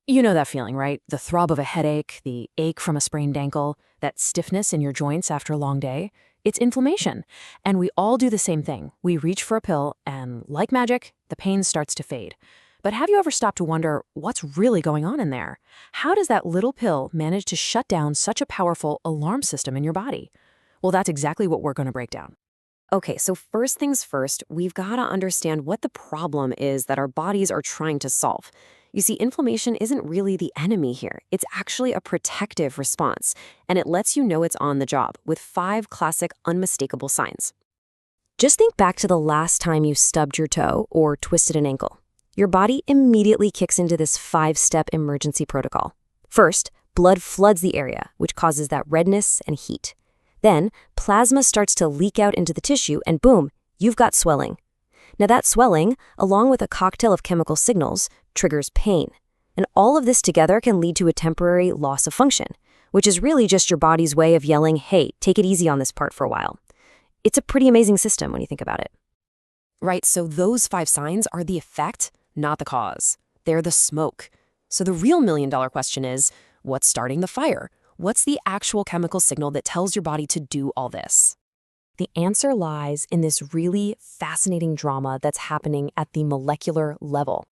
You know that feeling, right? The throb of a headache, the ache from a sprained ankle, that stiffness in your joints after a long day. It's inflammation. And we all do the same thing. We reach for a pill, and like magic, the pain starts to fade. But have you ever stopped to wonder what's really going on in there? How does that little pill manage to shut down such a powerful alarm system in your body? Well, that's exactly what we're going to break down. Okay, so first things first, we've got to understand what the problem is that our bodies are trying to solve. You see, inflammation isn't really the enemy here. It's actually a protective response, and it lets you know it's on the job with 5 classic unmistakable signs. Just think back to the last time you stubbed your toe or twisted an ankle. Your body immediately kicks into this 5-step emergency protocol. First, blood floods the area, which causes that redness and heat. Then, plasma starts to leak out into the tissue, and boom, you've got swelling. Now that swelling, along with a cocktail of chemical signals, triggers pain. And all of this together can lead to a temporary loss of function, which is really just your body's way of yelling, hey, take it easy on this part for a while. It's a pretty amazing system when you think about it. Right, so those 5 signs are the effect, not the cause. They're the smoke. So the real million-dollar question is, what's starting the fire? What's the actual chemical signal that tells your body to do all this? The answer lies in this really fascinating drama that's happening at the molecular level.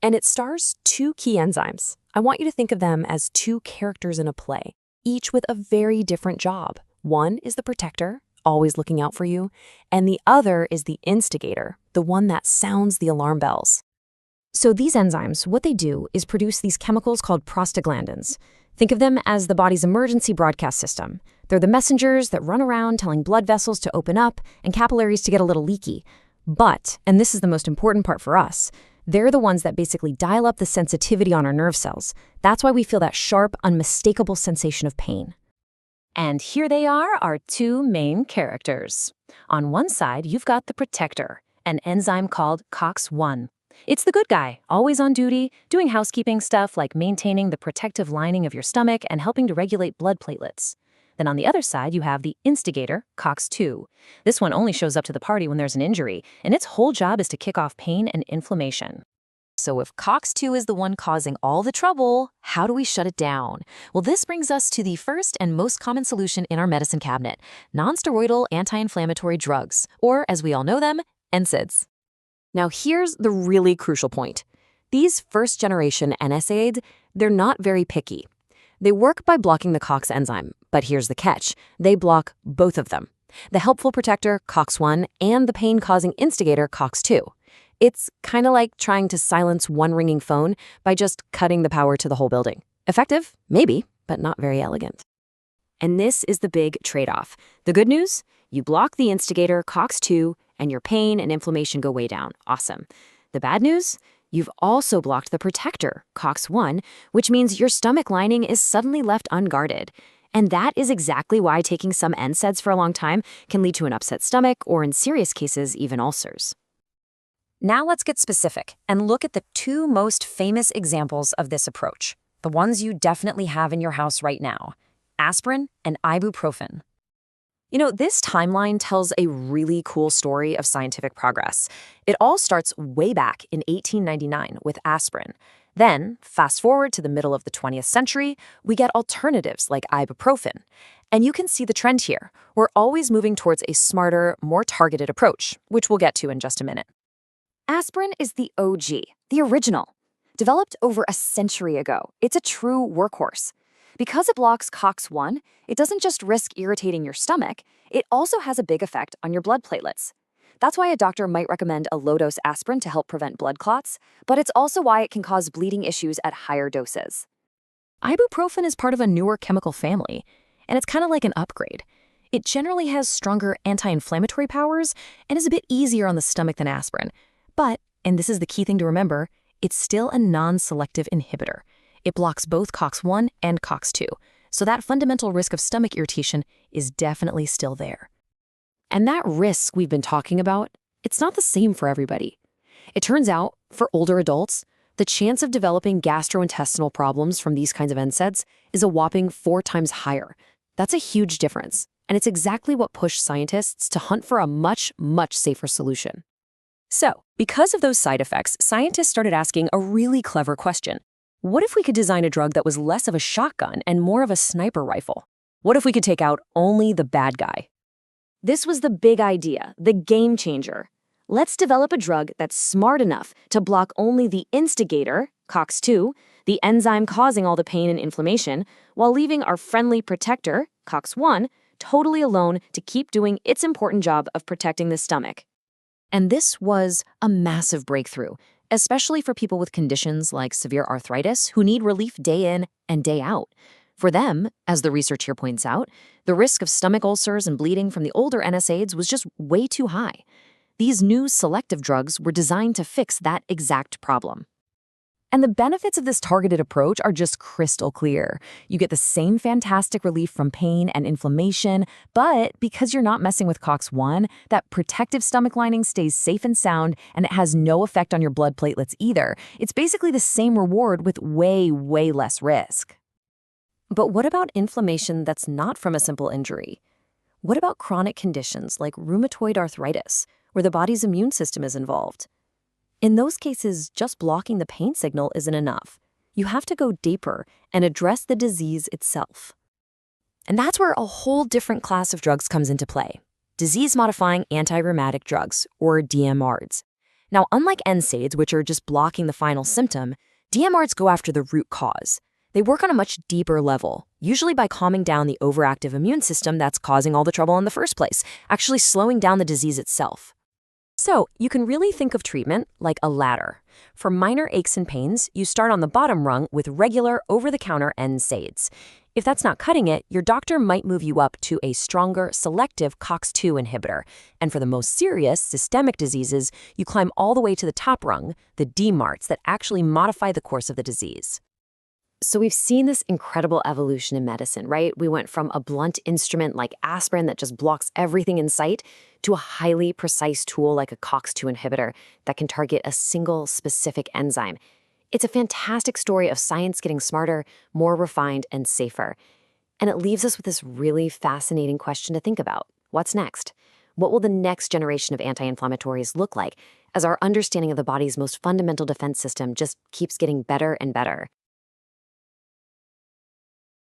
And it stars 2 key enzymes. I want you to think of them as 2 characters in a play, each with a very different job. One is the protector, always looking out for you, and the other is the instigator, the one that sounds the alarm bells. So these enzymes, what they do is produce these chemicals called prostaglandins. Think of them as the body's emergency broadcast system. They're the messengers that run around telling blood vessels to open up and capillaries to get a little leaky. But, and this is the most important part for us, they're the ones that basically dial up the sensitivity on our nerve cells. That's why we feel that sharp, unmistakable sensation of pain. And here they are, our 2 main characters. On one side, you've got the protector, an enzyme called COX-1. It's the good guy, always on duty, doing housekeeping stuff like maintaining the protective lining of your stomach and helping to regulate blood platelets. Then on the other side, you have the instigator, COX-2. This one only shows up to the party when there's an injury, and its whole job is to kick off pain and inflammation. So if COX-2 is the one causing all the trouble, how do we shut it down? Well, this brings us to the first and most common solution in our medicine cabinet, nonsteroidal anti-inflammatory drugs, or as we all know them, NSAIDs. Now here's the really crucial point. These first-generation NSAIDs, they're not very picky. They work by blocking the COX enzyme, but here's the catch. They block both of them, the helpful protector, COX-1, and the pain-causing instigator, COX-2. It's kind of like trying to silence one ringing phone by just cutting the power to the whole building. Effective? Maybe, but not very elegant. And this is the big trade-off. The good news? You block the instigator, COX-2, and your pain and inflammation go way down. Awesome. The bad news? You've also blocked the protector, COX-1, which means your stomach lining is suddenly left unguarded. And that is exactly why taking some NSAIDs for a long time can lead to an upset stomach or, in serious cases, even ulcers. Now let's get specific and look at the 2 most famous examples of this approach, the ones you definitely have in your house right now, aspirin and ibuprofen. You know, this timeline tells a really cool story of scientific progress. It all starts way back in 1899 with aspirin. Then, fast forward to the middle of the 20th century, we get alternatives like ibuprofen. And you can see the trend here. We're always moving towards a smarter, more targeted approach, which we'll get to in just a minute. Aspirin is the OG, the original. Developed over a century ago, it's a true workhorse. Because it blocks COX-1, it doesn't just risk irritating your stomach, it also has a big effect on your blood platelets. That's why a doctor might recommend a low-dose aspirin to help prevent blood clots, but it's also why it can cause bleeding issues at higher doses. Ibuprofen is part of a newer chemical family, and it's kind of like an upgrade. It generally has stronger anti-inflammatory powers and is a bit easier on the stomach than aspirin. But, and this is the key thing to remember, it's still a non-selective inhibitor. It blocks both COX-1 and COX-2, so that fundamental risk of stomach irritation is definitely still there. And that risk we've been talking about, it's not the same for everybody. It turns out, for older adults, the chance of developing gastrointestinal problems from these kinds of NSAIDs is a whopping 4 times higher. That's a huge difference, and it's exactly what pushed scientists to hunt for a much, much safer solution. So, because of those side effects, scientists started asking a really clever question. What if we could design a drug that was less of a shotgun and more of a sniper rifle? What if we could take out only the bad guy? This was the big idea, the game changer. Let's develop a drug that's smart enough to block only the instigator, COX-2, the enzyme causing all the pain and inflammation, while leaving our friendly protector, COX-1, totally alone to keep doing its important job of protecting the stomach. And this was a massive breakthrough, especially for people with conditions like severe arthritis who need relief day in and day out. For them, as the research here points out, the risk of stomach ulcers and bleeding from the older NSAIDs was just way too high. These new selective drugs were designed to fix that exact problem. And the benefits of this targeted approach are just crystal clear. You get the same fantastic relief from pain and inflammation, but because you're not messing with COX-1, that protective stomach lining stays safe and sound, and it has no effect on your blood platelets either. It's basically the same reward with way, way less risk. But what about inflammation that's not from a simple injury? What about chronic conditions like rheumatoid arthritis, where the body's immune system is involved? In those cases, just blocking the pain signal isn't enough. You have to go deeper and address the disease itself. And that's where a whole different class of drugs comes into play: disease-modifying anti-rheumatic drugs, or DMARDs. Now, unlike NSAIDs, which are just blocking the final symptom, DMARDs go after the root cause. They work on a much deeper level, usually by calming down the overactive immune system that's causing all the trouble in the first place, actually slowing down the disease itself. So, you can really think of treatment like a ladder. For minor aches and pains, you start on the bottom rung with regular, over-the-counter NSAIDs. If that's not cutting it, your doctor might move you up to a stronger, selective COX-2 inhibitor. And for the most serious, systemic diseases, you climb all the way to the top rung, the DMARDs that actually modify the course of the disease. So we've seen this incredible evolution in medicine, right? We went from a blunt instrument like aspirin that just blocks everything in sight to a highly precise tool like a COX-2 inhibitor that can target a single specific enzyme. It's a fantastic story of science getting smarter, more refined, and safer. And it leaves us with this really fascinating question to think about. What's next? What will the next generation of anti-inflammatories look like as our understanding of the body's most fundamental defense system just keeps getting better and better?